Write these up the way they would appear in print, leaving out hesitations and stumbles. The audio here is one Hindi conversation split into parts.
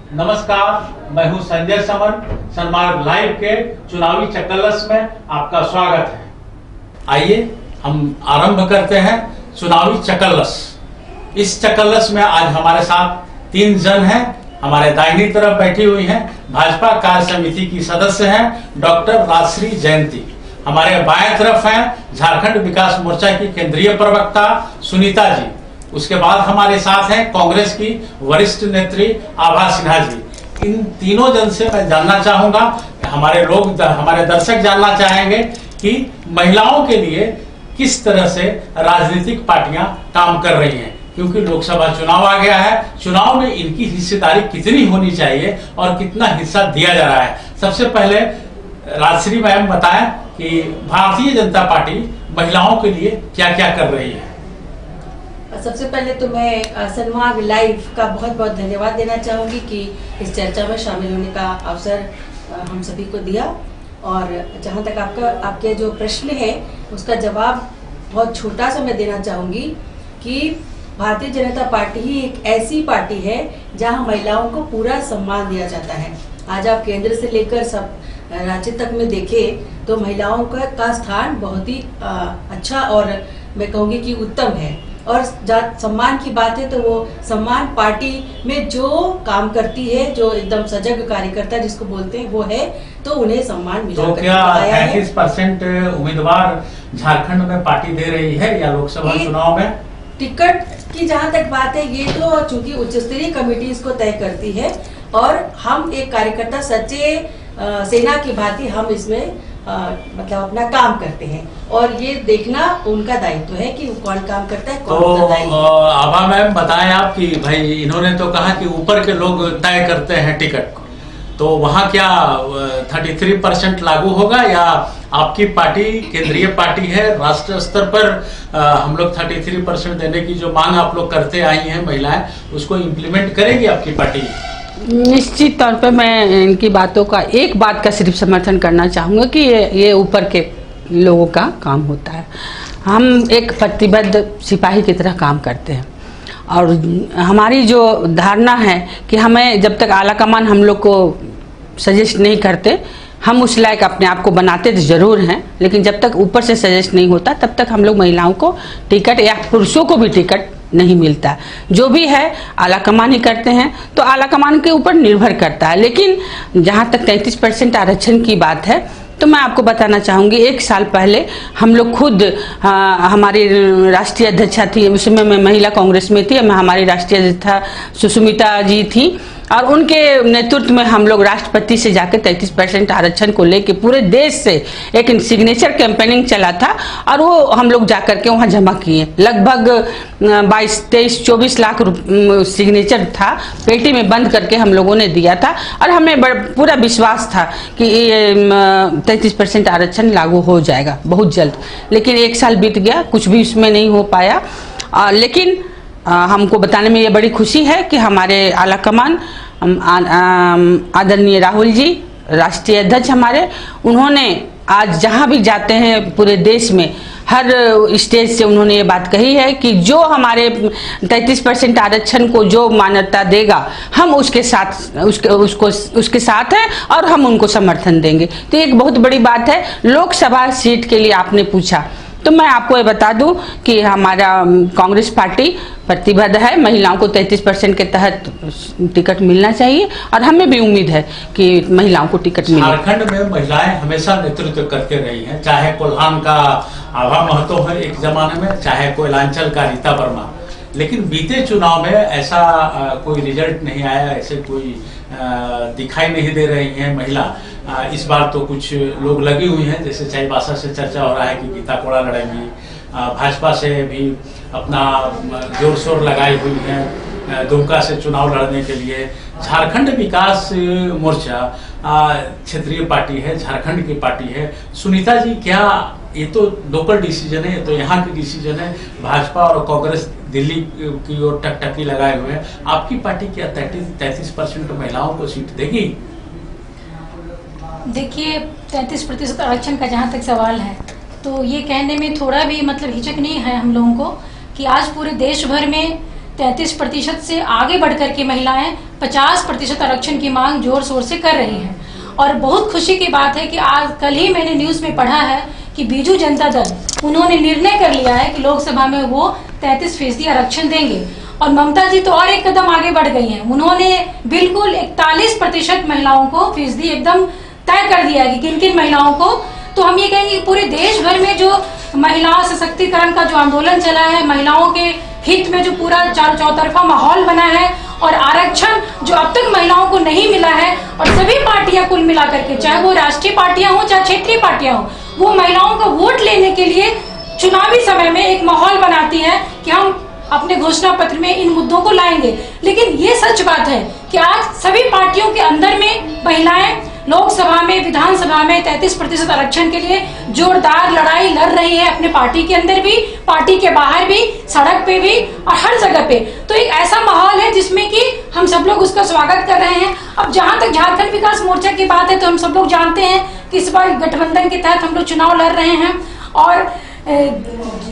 नमस्कार, मैं हूं संजय समन। सन्मार्ग लाइव के चुनावी चक्कलस में आपका स्वागत है। आइए हम आरंभ करते हैं चुनावी चक्कलस। इस चक्कलस में आज हमारे साथ 3 जन हैं। हमारे दाहिनी तरफ बैठी हुई हैं भाजपा कार्य समिति की सदस्य हैं डॉक्टर राजश्री जयंती। हमारे बाएं तरफ हैं झारखंड विकास मोर्चा की केंद्रीय प्रवक्ता सुनीता जी। उसके बाद हमारे साथ हैं कांग्रेस की वरिष्ठ नेत्री आभा सिन्हा जी। इन तीनों जन से मैं जानना चाहूंगा, हमारे दर्शक जानना चाहेंगे कि महिलाओं के लिए किस तरह से राजनीतिक पार्टियां काम कर रही हैं, क्योंकि लोकसभा चुनाव आ गया है। चुनाव में इनकी हिस्सेदारी कितनी होनी चाहिए और कितना हिस्सा दिया जा रहा है। सबसे पहले राजश्री मैम बताएं कि भारतीय जनता पार्टी महिलाओं के लिए क्या क्या कर रही है। सबसे पहले तो मैं सन्मार्ग लाइव का बहुत बहुत धन्यवाद देना चाहूंगी कि इस चर्चा में शामिल होने का अवसर हम सभी को दिया। और जहां तक आपके जो प्रश्न है उसका जवाब बहुत छोटा सा मैं देना चाहूंगी कि भारतीय जनता पार्टी ही एक ऐसी पार्टी है जहां महिलाओं को पूरा सम्मान दिया जाता है। आज आप केंद्र से लेकर सब राज्य तक में देखें तो महिलाओं का स्थान बहुत ही अच्छा और मैं कहूँगी कि उत्तम है। और जहाँ सम्मान की बात है तो वो सम्मान पार्टी में जो काम करती है, जो एकदम सजग कार्यकर्ता जिसको बोलते हैं वो है, तो उन्हें सम्मान मिला। तो क्या 33% उम्मीदवार झारखंड में पार्टी दे रही है या लोकसभा चुनाव में? टिकट की जहाँ तक बात है ये तो चूंकि उच्च स्तरीय कमेटी इसको तय करती है और हम एक कार्यकर्ता सच्चे सेना की भांति हम इसमें मतलब अपना काम करते हैं और ये देखना उनका दायित्व है कि कौन काम करता है, कौन तो आभा मैम बताएं आप कि भाई इन्होंने तो कहा कि ऊपर के लोग तय करते हैं टिकट को, तो वहाँ क्या 33% लागू होगा या आपकी पार्टी केंद्रीय पार्टी है, राष्ट्रीय स्तर पर हम लोग 33% देने की जो मांग आप लोग करते आई हैं महिलाएं, उसको इम्प्लीमेंट करेगी आपकी पार्टी? निश्चित तौर पे मैं इनकी बातों का एक बात का सिर्फ समर्थन करना चाहूँगा कि ये ऊपर के लोगों का काम होता है। हम एक प्रतिबद्ध सिपाही की तरह काम करते हैं और हमारी जो धारणा है कि हमें जब तक आला कमान हम लोग को सजेस्ट नहीं करते, हम उस लायक अपने आप को बनाते तो जरूर हैं, लेकिन जब तक ऊपर से सजेस्ट नहीं होता तब तक हम लोग महिलाओं को टिकट या पुरुषों को भी टिकट नहीं मिलता। जो भी है आला कमान ही करते हैं, तो आला कमान के ऊपर निर्भर करता है। लेकिन जहाँ तक 33% आरक्षण की बात है तो मैं आपको बताना चाहूँगी, 1 साल पहले हम लोग खुद हमारी राष्ट्रीय अध्यक्षा थी, उस समय मैं महिला कांग्रेस में थी, हमारी राष्ट्रीय अध्यक्षा सुष्मिता जी थी और उनके नेतृत्व में हम लोग राष्ट्रपति से जाकर 33% आरक्षण को लेके पूरे देश से एक सिग्नेचर कैंपेनिंग चला था और वो हम लोग जाकर के वहाँ जमा किए। लगभग 22, 23, 24 लाख सिग्नेचर था, पेटी में बंद करके हम लोगों ने दिया था और हमें पूरा विश्वास था कि ये 33% आरक्षण लागू हो जाएगा बहुत जल्द। लेकिन 1 साल बीत गया, कुछ भी उसमें नहीं हो पाया। लेकिन हमको बताने में ये बड़ी खुशी है कि हमारे आला कमान आदरणीय राहुल जी राष्ट्रीय अध्यक्ष हमारे, उन्होंने आज जहाँ भी जाते हैं पूरे देश में हर स्टेज से उन्होंने ये बात कही है कि जो हमारे 33% आरक्षण को जो मान्यता देगा हम उसके साथ हैं और हम उनको समर्थन देंगे। तो एक बहुत बड़ी बात है। लोकसभा सीट के लिए आपने पूछा तो मैं आपको ये बता दूं कि हमारा कांग्रेस पार्टी प्रतिबद्ध है, महिलाओं को 33% के तहत टिकट मिलना चाहिए और हमें भी उम्मीद है कि महिलाओं को टिकट मिले। झारखंड में महिलाएं हमेशा नेतृत्व करते रही हैं, चाहे कोल्हान का आभा महतो है एक जमाने में, चाहे कोयलांचल का रीता वर्मा। लेकिन बीते चुनाव में ऐसा कोई रिजल्ट नहीं आया, ऐसे कोई दिखाई नहीं दे रही हैं महिला। इस बार तो कुछ लोग लगी हुई हैं, जैसे चाईबासा से चर्चा हो रहा है कि गीता कोड़ा लड़ेंगी, भाजपा से भी अपना जोर शोर लगाई हुई है दुमका से चुनाव लड़ने के लिए। झारखंड विकास मोर्चा क्षेत्रीय पार्टी है, झारखंड की पार्टी है। सुनीता जी, क्या ये तो लोकल डिसीजन है, ये तो यहाँ की डिसीजन है, भाजपा और कांग्रेस दिल्ली की ओर टकटकी लगाए हुए हैं, आपकी पार्टी क्या 33% महिलाओं को सीट देगी? देखिए, 33% आरक्षण का जहाँ तक सवाल है तो ये कहने में थोड़ा भी मतलब हिचक नहीं है हम लोगों को कि आज पूरे देश भर में 33% से आगे बढ़कर के महिलाएं 50% आरक्षण की मांग जोर शोर से कर रही हैं। और बहुत खुशी की बात है कि आज कल ही मैंने न्यूज में पढ़ा है कि बीजू जनता दल उन्होंने निर्णय कर लिया है कि लोकसभा में वो 33% आरक्षण देंगे। और ममता जी तो और एक कदम आगे बढ़ गई हैं, उन्होंने बिल्कुल 41% महिलाओं को फीसदी एकदम तय कर दिया है कि किन किन महिलाओं को। तो हम ये कहेंगे पूरे देश भर में जो महिला सशक्तिकरण का जो आंदोलन चला है, महिलाओं के हित में जो पूरा चौतरफा माहौल बना है और आरक्षण जो अब तक महिलाओं को नहीं मिला है, और सभी पार्टियां कुल मिलाकर के, चाहे वो राष्ट्रीय पार्टियां हो चाहे क्षेत्रीय पार्टियां हो, वो महिलाओं का वोट लेने के लिए चुनावी समय में एक माहौल बनाती है कि हम अपने घोषणा पत्र में इन मुद्दों को लाएंगे। लेकिन ये सच बात है कि आज सभी पार्टियों के अंदर में महिलाएं लोकसभा में, विधानसभा में 33% आरक्षण के लिए जोरदार लड़ाई लड़ रही है, अपने पार्टी के अंदर भी, पार्टी के बाहर भी, सड़क पे भी और हर जगह पे। तो एक ऐसा माहौल है जिसमें कि हम सब लोग उसका स्वागत कर रहे हैं। अब जहां तक झारखंड विकास मोर्चा की बात है तो हम सब लोग जानते हैं कि इस बार गठबंधन के तहत हम लोग चुनाव लड़ रहे हैं, और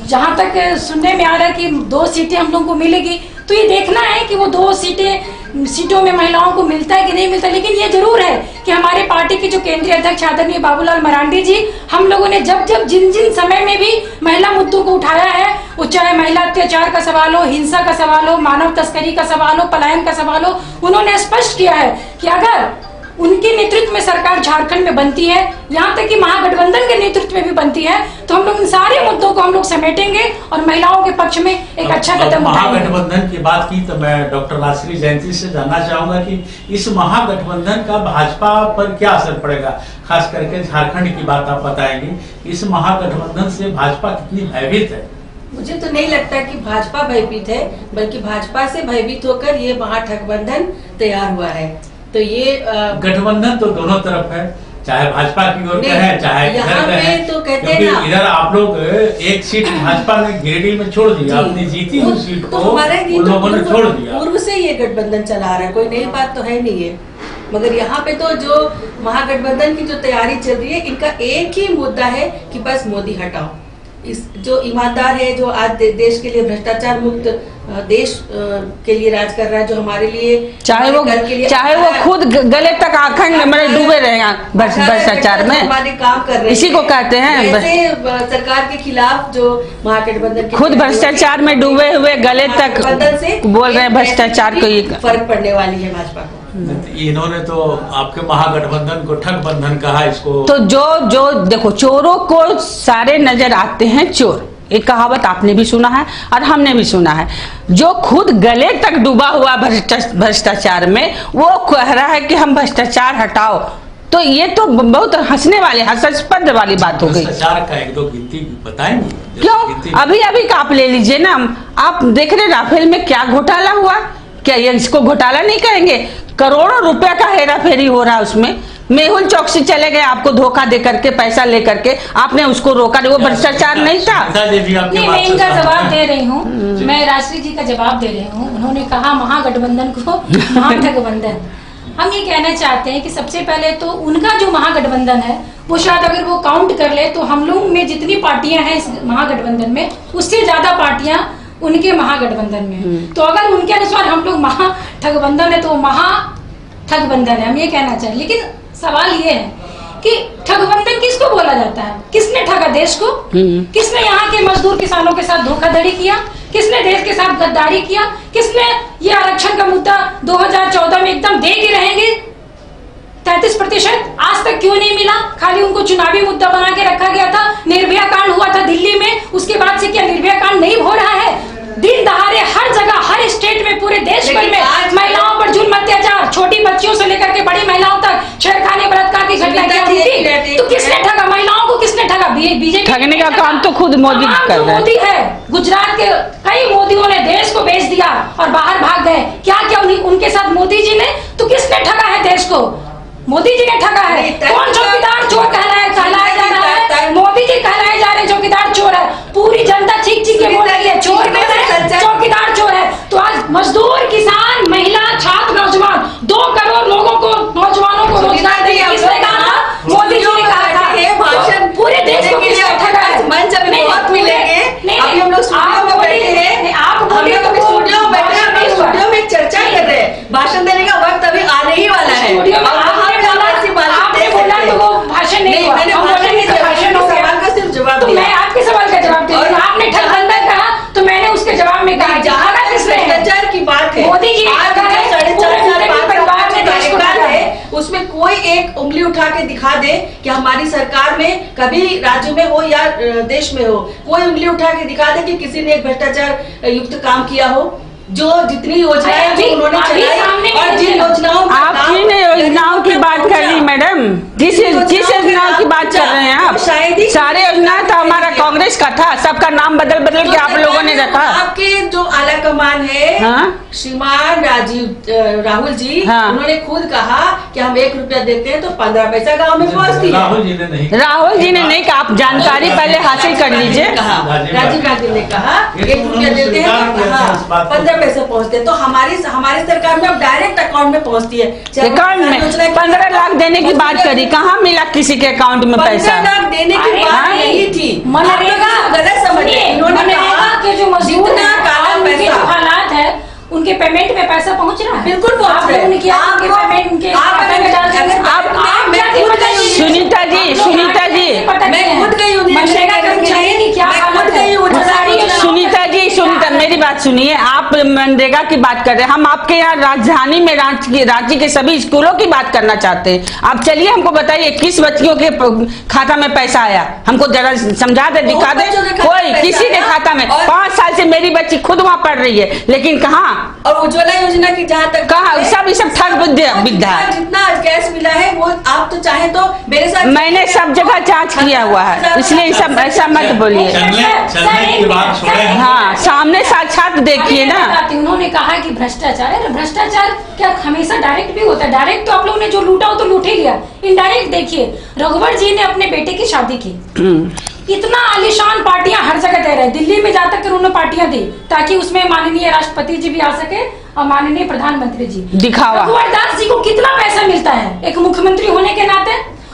जहां तक सुनने में आ रहा है कि 2 सीटें हम लोग को मिलेगी। तो ये देखना है कि वो 2 सीटों में महिलाओं को मिलता है कि नहीं मिलता। लेकिन ये जरूर है कि हमारे पार्टी के जो केंद्रीय अध्यक्ष आदरणीय बाबूलाल मरांडी जी, हम लोगों ने जब जिन समय में भी महिला मुद्दों को उठाया है, वो चाहे महिला अत्याचार का सवाल हो, हिंसा का सवाल हो, मानव तस्करी का सवाल हो, पलायन का सवाल हो, उन्होंने स्पष्ट किया है कि अगर उनके नेतृत्व में सरकार झारखंड में बनती है, यहाँ तक कि महागठबंधन के नेतृत्व में भी बनती है, तो हम लोग इन सारे मुद्दों को हम लोग समेटेंगे और महिलाओं के पक्ष में एक अच्छा कदम उठाएंगे। महागठबंधन की बात की तो मैं डॉक्टर राजश्री जयंती से जानना चाहूंगा कि इस महागठबंधन का भाजपा पर क्या असर पड़ेगा, खास करके झारखंड की बात आप बताएंगे। इस महागठबंधन से भाजपा कितनी भयभीत है? मुझे तो नहीं लगता कि भाजपा भयभीत है, बल्कि भाजपा से भयभीत होकर ये महागठबंधन तैयार हुआ है। तो ये गठबंधन तो दोनों तरफ है, चाहे भाजपा की ओर का है चाहे यहाँ इधर का है। पे तो कहते हैं क्योंकि ना, इधर आप लोग एक सीट भाजपा ने गिरिडीह में छोड़ दी, आपने जीती हुई सीट को उन लोगों ने छोड़ दिया। पूर्व से ये गठबंधन चला रहा है, कोई नई बात तो है नहीं है। मगर यहाँ पे तो जो महागठबंधन की जो तैयारी चल रही है, इनका एक ही मुद्दा है कि बस मोदी हटाओ। इस जो ईमानदार है, जो आज देश के लिए भ्रष्टाचार मुक्त देश के लिए राज कर रहा है, जो हमारे लिए चाहे वो खुद गले तक आखंड में डूबे रहेगा भ्रष्टाचार में, हमारे काम कर रहे हैं, इसी को कहते हैं। ऐसे सरकार के खिलाफ जो महागठबंधन खुद भ्रष्टाचार में डूबे हुए गले तक बोल रहे हैं भ्रष्टाचार को, फर्क पड़ने वाली है भाजपा को। इन्होंने तो आपके महागठबंधन को ठग बंधन कहा इसको। तो जो देखो, चोरों को सारे नजर आते हैं चोर, एक कहावत आपने भी सुना है और हमने भी सुना है। जो खुद गले तक डूबा हुआ भ्रष्टाचार में, वो कह रहा है कि हम भ्रष्टाचार हटाओ, तो ये तो बहुत हंसने वाली, हास्यास्पद वाली बात हो गई। भ्रष्टाचार का 1-2 गिनती बताएंगे? क्यों? अभी का आप ले लीजिए ना, आप देख रहे राफेल में क्या घोटाला हुआ, क्या ये इसको घोटाला नहीं कहेंगे? करोड़ों रुपए का हेरा फेरी हो रहा है उसमें। मेहुल चौकसी चले गए, आपको धोखा दे करके, पैसा लेकर के, आपने उसको रोका, वो भ्रष्टाचार नहीं था? नहीं, मैं इनका जवाब दे रही हूँ, मैं राजश्री जी का जवाब दे रही हूँ। उन्होंने कहा महागठबंधन को महागठबंधन। हम ये कहना चाहते हैं कि सबसे पहले तो उनका जो महागठबंधन है, वो शायद अगर वो काउंट कर ले तो हम लोग में जितनी पार्टियां हैं इस महागठबंधन में, उससे ज्यादा पार्टियां उनके महागठबंधन में। तो अगर उनके अनुसार हम लोग महाठगबंधन है तो महाठगबंधन है, हम ये कहना चाहिए। लेकिन सवाल ये है कि ठगबंधन किसको बोला जाता है? किसने ठगा देश को? किसने यहाँ के मजदूर किसानों के साथ धोखाधड़ी किया? किसने देश के साथ गद्दारी किया? किसने ये आरक्षण का मुद्दा 2014 में एकदम दे के रहेंगे 33% आज तक क्यों नहीं मिला? खाली उनको चुनावी मुद्दा बना के रखा गया था। निर्भया कांड हुआ था दिल्ली में, उसके बाद से क्या निर्भया कांड नहीं हो रहा है? दिन दहाड़े हर जगह, हर स्टेट में, पूरे देश भर में महिलाओं पर जुल्म अत्याचार, छोटी बच्चियों से लेकर के बड़ी महिलाओं तक छेड़खानी बलात्कार की घटना क्या थी? तो किसने ठगा महिलाओं को? किसने ठगा? बीजेपी ठगने का काम तो खुद मोदी कर रहा है। मोदी है। गुजरात के कई मोदियों ने देश को बेच दिया और बाहर भाग गए। क्या क्या उनके साथ मोदी जी ने? तो किसने ठगा है देश को? मोदी जी ने ठगा है। कौन चौकीदार चोर कहलाया जा रहा है? मोदी जी कहलाए जा रहे चौकीदार चोर है। पूरी जनता चीख चीख के बोल रही है चोर है, चौकीदार चोर है। तो आज मजदूर, किसान, महिला, छात्र, नौजवान, 2 करोड़ लोगों को, नौजवानों को रोजगार देंगे, किसने कहा था? मोदी जी ने कहा था। पूरे देश को किसने ठगा है? मंच अभी बहुत मिलेंगे, अभी हम लोग स्टूडियो में बैठे हैं, आप बोलिए तो उठा के दिखा दे कि हमारी सरकार में कभी राज्य में हो या देश में हो, कोई उंगली उठा के दिखा दे कि किसी ने एक भ्रष्टाचार युक्त काम किया हो। जो जितनी योजनाएं जो उन्होंने चलाई और जिन योजनाओं आप किन योजनाओं की बात कर रही मैडम, किस योजनाओं की बात कर रहे हैं आप? सारे योजना तो हमारा कांग्रेस का था, सबका नाम बदल के आप लोगों ने रखा। आपके जो आला कमान है श्रीमान राहुल जी, उन्होंने खुद कहा कि हम 1 रुपया देते हैं तो 15 पैसा गाँव में पहुँचती है। राहुल जी ने नहीं कहा, आप जानकारी पहले हासिल कर लीजिए। राजीव गांधी ने कहा 1 रुपया देते हैं तो 15 पैसे पहुँचते हैं। तो हमारी सरकार में अब डायरेक्ट अकाउंट में पहुँचती है। अकाउंट में 15 लाख देने की बात करी, कहाँ मिला किसी के अकाउंट में पैसा? 15 लाख देने की बात नहीं थी, मनरेगा गलत समझ रहे। इन्होंने के जो मजदूर उनके जो हालात है उनके पेमेंट में पैसा पहुंच रहा है, बिल्कुल पहुंच रहा है। सुनीता जी सुनीता मेरी बात सुनिए। आप मनरेगा की बात कर रहे हैं, हम आपके यहाँ राजधानी में रांची के सभी स्कूलों की बात करना चाहते हैं। आप चलिए हमको बताइए किस बच्चियों के खाता में पैसा आया, हमको जरा समझा दे, दिखा दे। कोई किसी के खाता में 5 साल से मेरी बच्ची खुद वहाँ पढ़ रही है, लेकिन कहाँ? और उज्ज्वला योजना की जहाँ तक कहा सब ठग विद्या है। जितना गैस मिला है वो आप तो चाहे तो मेरे साथ, मैंने सब जगह जांच किया हुआ है, इसलिए सब ऐसा मत बोलिए। हाँ, सामने साक्षात देखिए ना। उन्होंने कहा कि भ्रष्टाचार क्या हमेशा डायरेक्ट भी होता है? डायरेक्ट तो आप लोगों ने जो लूटा वो तो लूट ही लिया। इनडायरेक्ट देखिए, रघुवर जी ने अपने बेटे की शादी की, इतना आलीशान पार्टियां हर जगह दे रहे हैं। दिल्ली में जाकर के उन्होंने पार्टियां दी ताकि उसमें माननीय राष्ट्रपति जी भी आ सके और माननीय प्रधानमंत्री जी। दिखावा। रघुवर दास जी को कितना पैसा मिलता है एक मुख्यमंत्री होने के नाते?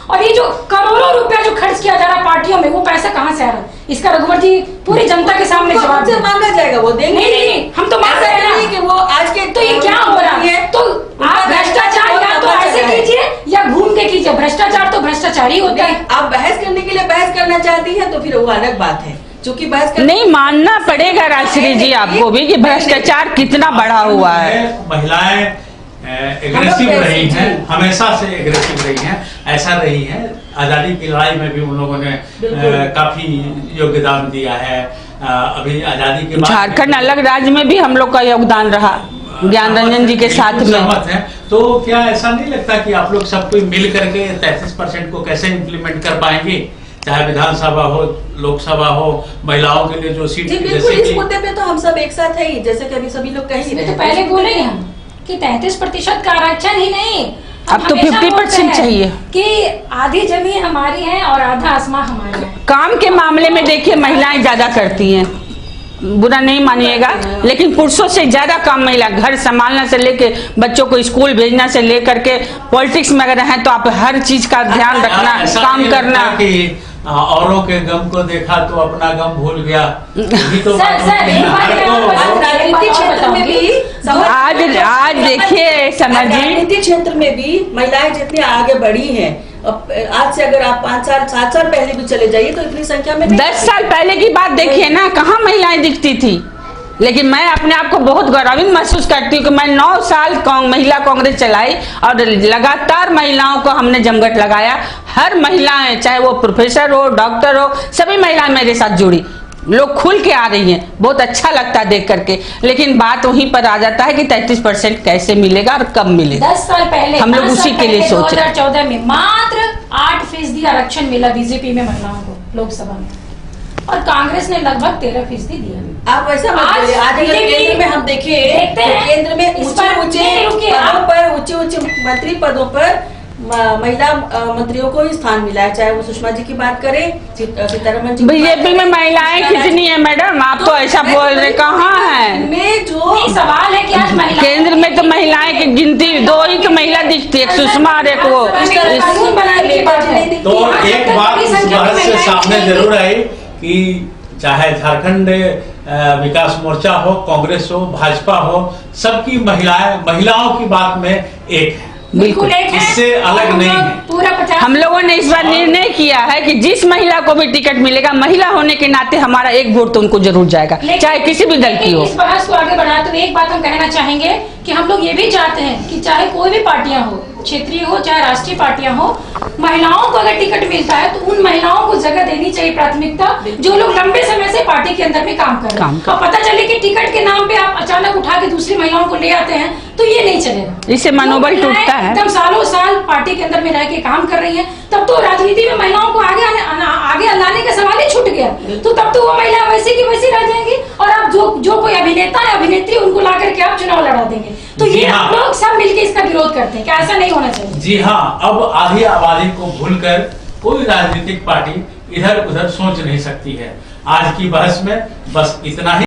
और ये जो करोड़ों रुपया जो खर्च किया जा रहा है पार्टियों में, वो पैसा कहाँ से आ रहा है? इसका रघुवर जी पूरी जनता के सामने जवाब से मांगा जाएगा। वो देंगे नहीं, हम तो मांग रहे हैं कि वो आज के, तो ये क्या हो रहा है? तो आप भ्रष्टाचार या तो ऐसे कीजिए या घूम के कीजिए। भ्रष्टाचार तो भ्रष्टाचार ही होता है। आप बहस करने के लिए बहस करना चाहती है तो फिर वो अलग बात है, क्योंकि बहस नहीं मानना पड़ेगा राजश्री जी आपको भी कि भ्रष्टाचार कितना बढ़ा हुआ है। महिलाएं एग्रेसिव रही हैं, हमेशा से एग्रेसिव रही हैं, ऐसा रही है। आजादी की लड़ाई में भी उन लोगों ने काफी योगदान दिया है। अभी आजादी के बाद झारखंड अलग राज्य में भी हम लोग का योगदान रहा, ज्ञान रंजन जी के साथ में। है तो क्या ऐसा नहीं लगता कि आप लोग सब कोई मिल करके 33% को कैसे इम्प्लीमेंट कर पाएंगे? चाहे विधानसभा हो, लोकसभा हो, महिलाओं के लिए जो सीट, बिल्कुल इस मुद्दे पे तो हम सब एक साथ है ही, जैसे कि अभी सभी लोग कह ही रहे हैं। तो पहले बोले हम कि 33% का आरक्षण ही नहीं, अब तो 50% चाहिए कि आधी जमीन हमारी है और आधा आसमां हमारा है। काम के मामले में देखिए महिलाएं ज्यादा करती हैं, बुरा नहीं मानिएगा, लेकिन पुरुषों से ज्यादा काम महिला, घर संभालने से लेके बच्चों को स्कूल भेजना से लेकर के पॉलिटिक्स में अगर हैं तो आप हर चीज का ध्यान रखना, काम करना। औरों के गम को देखा तो अपना गम भूल गया। तो राजनीतिक क्षेत्र में भी आज देखिए राजनीतिक क्षेत्र में भी महिलाएं जितनी आगे बढ़ी हैं, आज से अगर आप 5 साल 7 साल पहले भी चले जाइए तो इतनी संख्या में 10 साल पहले की बात देखिए ना, कहाँ महिलाएं दिखती थी। लेकिन मैं अपने आप को बहुत गौरवित महसूस करती हूँ कि मैं 9 साल महिला कांग्रेस चलाई और लगातार महिलाओं को हमने जमघट लगाया। हर महिलाएं, चाहे वो प्रोफेसर हो, डॉक्टर हो, सभी महिलाएं मेरे साथ जुड़ी, लोग खुल के आ रही हैं, बहुत अच्छा लगता है देख करके। लेकिन बात वहीं पर आ जाता है कि 33% कैसे मिलेगा और कब मिलेगा। 10 साल पहले हम लोग उसी के लिए सोच रहे हैं। 2014 में मात्र 8% आरक्षण मिला बीजेपी में महिलाओं को लोकसभा में, और कांग्रेस ने लगभग 13% दिया। आप वैसा मत बोलिए। आज अगर केंद्र में हम देखें तो केंद्र में ऊंचे मंत्री पदों पर महिला मंत्रियों को ही स्थान मिला है, चाहे वो सुषमा जी की बात करें, सीतारमण जी। बीजेपी में महिलाएं कितनी है मैडम? आप तो ऐसा बोल रहे, कहाँ है? में जो सवाल है कि आज महिला केंद्र में तो महिलाएं की गिनती 2 ही तो महिला दिखती है, सुषमा और एक वो। तो एक बात इस बहस से सामने जरूर आई कि चाहे झारखंड विकास मोर्चा हो, कांग्रेस हो, भाजपा हो, सबकी महिलाओं की बात में एक है, बिल्कुल एक है, इससे अलग नहीं है। पूरा 50। हम लोगों ने इस बार निर्णय किया है कि जिस महिला को भी टिकट मिलेगा, महिला होने के नाते हमारा 1 वोट तो उनको जरूर जाएगा, चाहे किसी भी दल की हो। इस बहस को आगे बढ़ाते हुए एक बात हम कहना चाहेंगे कि हम लोग ये भी चाहते हैं कि चाहे कोई भी पार्टियां हो, क्षेत्रीय हो चाहे राष्ट्रीय पार्टियां हो, महिलाओं को अगर टिकट मिलता है तो उन महिलाओं को जगह देनी चाहिए प्राथमिकता, जो लोग लंबे समय से पार्टी के अंदर में काम कर रहे हैं। और पता चले कि टिकट के नाम पे आप अचानक उठा के दूसरी महिलाओं को ले आते हैं तो ये नहीं चलेगा। इससे मनोबल टूटता है। एकदम सालों साल पार्टी के अंदर में रह के काम कर रही है, तब तो राजनीति में महिलाओं को आगे लाने का सवाल ही छूट गया। तो तब तो वो महिला वैसी की वैसी रह जाएंगी और आप जो कोई अभिनेता है अभिनेत्री उनको ला करके आप चुनाव लड़ा देंगे। तो ये हम लोग सब मिलकर इसका विरोध करते हैं कि ऐसा नहीं होना चाहिए। जी हाँ, अब आधी आबादी को भूलकर कोई राजनीतिक पार्टी इधर उधर सोच नहीं सकती है। आज की बहस में बस इतना ही।